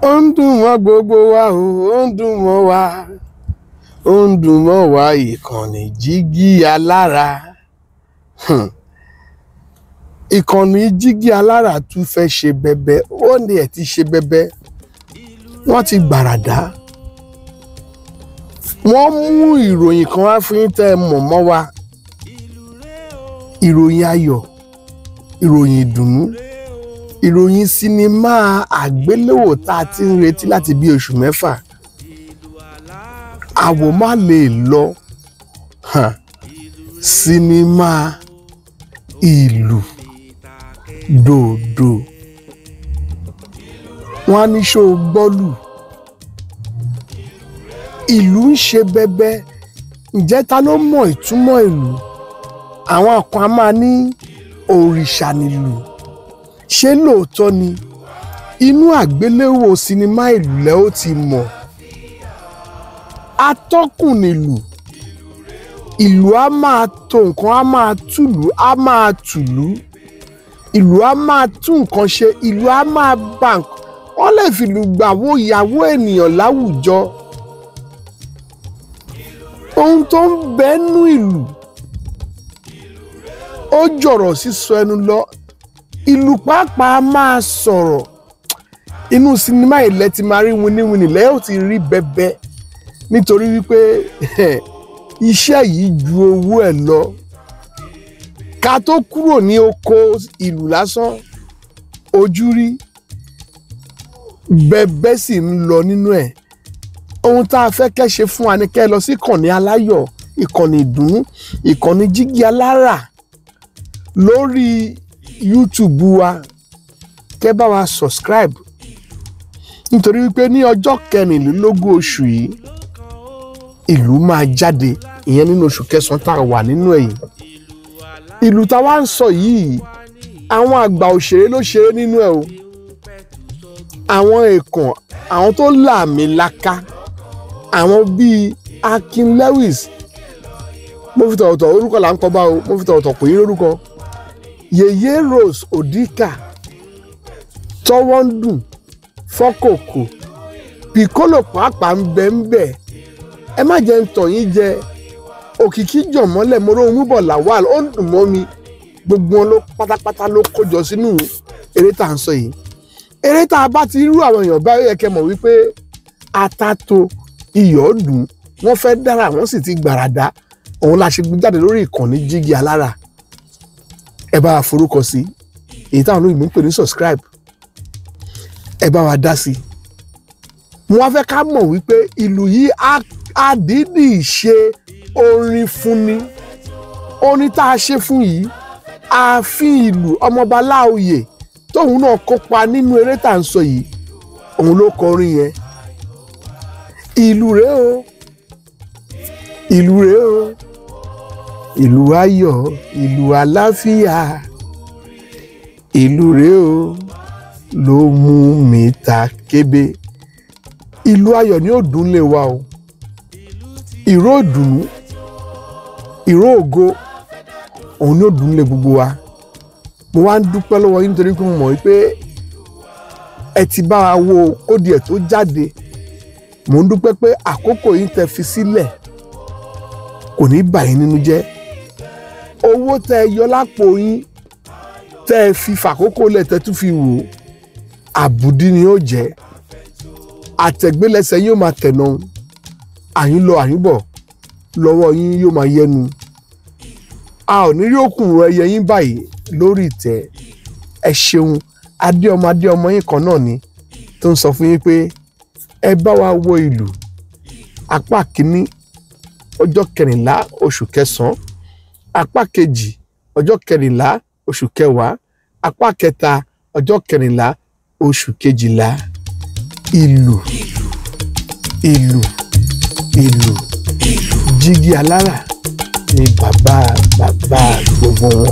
ó ń dùn mọ́ gbogbo wa o, ó ń dùn mọ́ wa, ó ń dùn mọ́ wa ìkànnì Jígí Alára. Ìkànnì Jígí Alára tún fẹ́ ṣe bẹbẹ, ó ní ẹ̀ ti ṣe bẹbẹ, wọ́n ti gbàràdá. Wọ́n mú ìròyìn kan wá fún yín tẹ́ ẹ mọ̀ mọ́ wa, ìròyìn ayọ̀, ìròyìn ìdùnnú, ìròyìn sinimá àgbéléwò tá a ti ń retí láti bí oṣù mẹ́fà. Àwò má lè lọ sinimá ìlú dòdò. Wọ́n á ní ṣó gbọ́lù. Ìlú ń ṣe bẹbẹ. Ǹjẹ́ ta ló mọ ìtumọ̀ ìlú? Àwọn kan a máa ní òrìṣà nílùú. Ṣé lóòótọ́ ni? Inú àgbéléwò sinimá ìlú lẹ ó ti mọ̀. Atọ́kùn nílùú. Ìlú á máa tò nǹkan, á máa túlù, á máa tùlú. Ìlú á máa tún nǹkan ṣe, ìlú á máa bà nǹkan. Wọ́n lè fìlú gbàwó ìyàwó ènìyàn láwùjọ. Ohun tó ń bẹ́nu ìlú ó jọ̀rọ̀ sísọ ẹnu lọ. Ìlú pàápàá máa sọ̀rọ̀. Inú sinimá ilẹ̀ ti máa rí winiwini lẹ́yìn ó ti rí bẹbẹ nítorí wípé iṣẹ́ yìí ju owó ẹ̀ lọ. Ká tó kúrò ní oko ìlú lásán, ojú rí bẹbẹ sì ń lọ nínú ẹ̀. Ohun tá a fẹ́ kẹ́ ṣe fún wa ni kẹ́ lọ sí ìkànnì aláyọ̀, ìkànnì ìdùnnú, ìkànnì Jígí Alára lórí YouTube wa. Kẹ́ bá wa subscribe nítorí wípé ní ọjọ́ 24 oṣù yìí ìlú máa jáde, ìyẹn nínú oṣù kẹsàn-án tá a wà nínú ẹ̀ yìí. Ìlú tá wá ń sọ yìí àwọn àgbà òṣèré ló ṣeré nínú ẹ̀ o. Àwọn èèkàn, àwọn tó làmìlaka, àwọn bíi Akin Lewis, mo fi tọ̀wọ̀tọ̀ orúkọ là ń kọ bá o, mo fi tọ̀wọ̀tọ̀ pè é lórúkọ. Yèyé Rose Odika, Tọ́wọ́ndùn, Fọ́kòkò, Piccolo pàápàá ń bẹ. Ẹ má jẹ́ ń tàn yín jẹ. Òkìkí Jọ̀mọ́lẹ̀ Mọ́rọ́ Múbọ̀ Lawal, ó ń dùn mọ́ mi. Gbogbo wọn ló pátápátá ló kójọ sínú eré tá à ń sọ yìí. Eré tá a bá ti rú àwọn èèyàn bá yẹ kẹ́ mọ̀ wípé atato iyọ̀ dùn, wọ́n fẹ́ dára, wọ́n sì ti gbàràdá. Òun la ṣe gbé jáde lórí ìkànnì Jígí Alára. Ẹ bá wa forúkọ sí, èyí táwọn olóyìnbó ń pè ní subscribe. Ẹ bá wa dá sí. Mo wá fẹ́ ká mọ̀ wípé ìlú yìí á dídì ṣe orin fún ni. Orin tá a ṣe fún yìí, ààfin ìlú ọmọọba Láòyè tóun náà kópa nínú eré tá à ń sọ yìí, òun ló kọ orin yẹn. Ìlú rèé o, ìlú rèé o, ìlú ayọ̀, ìlú àlàáfíà, ìlú rèé o ló mú mi ta kébé. Ìlú ayọ̀ ni ó dùn lé wa o. Ìró ìdùnnú, ìró ògo, òun ni ó dùn lé gbogbo wa. Mo wá ń dúpẹ́ lọ́wọ́ yín nítorí pé mo mọ̀ wípé ẹ ti bá wa wo kódì ẹ̀ tó jáde. Mo ń dúpẹ́ pé àkókò yín tẹ́ fi sílẹ̀ kò ní bà yín nínú jẹ́. Owó tẹ́ ẹ yọ lápò yín tẹ́ ẹ fi fàkókò lẹ̀ tẹ́ tún fi wò, àbùdí ni ó jẹ́. Àtẹ̀gbélẹsẹ̀ yóò máa tẹ̀nà, àyín lọ àyín bọ̀, lọ́wọ́ yín yóò máa yẹnu. A ò ní rí òkùnrùn ẹyẹ yín báyìí lórí ìtẹ́. Ẹ ṣeun. Adéọmọ yín kan náà ni tó ń sọ fún yín pé ẹ bá wa wo ìlú apá kìíní ọjọ́ 14 oṣù kẹsàn-án, apá kejì ọjọ́ 14 oṣù kẹwàá, apá kẹta ọjọ́ 14 oṣù kejìlá. Ìlú Jígí Alára ni bàbá gbogbo wọn.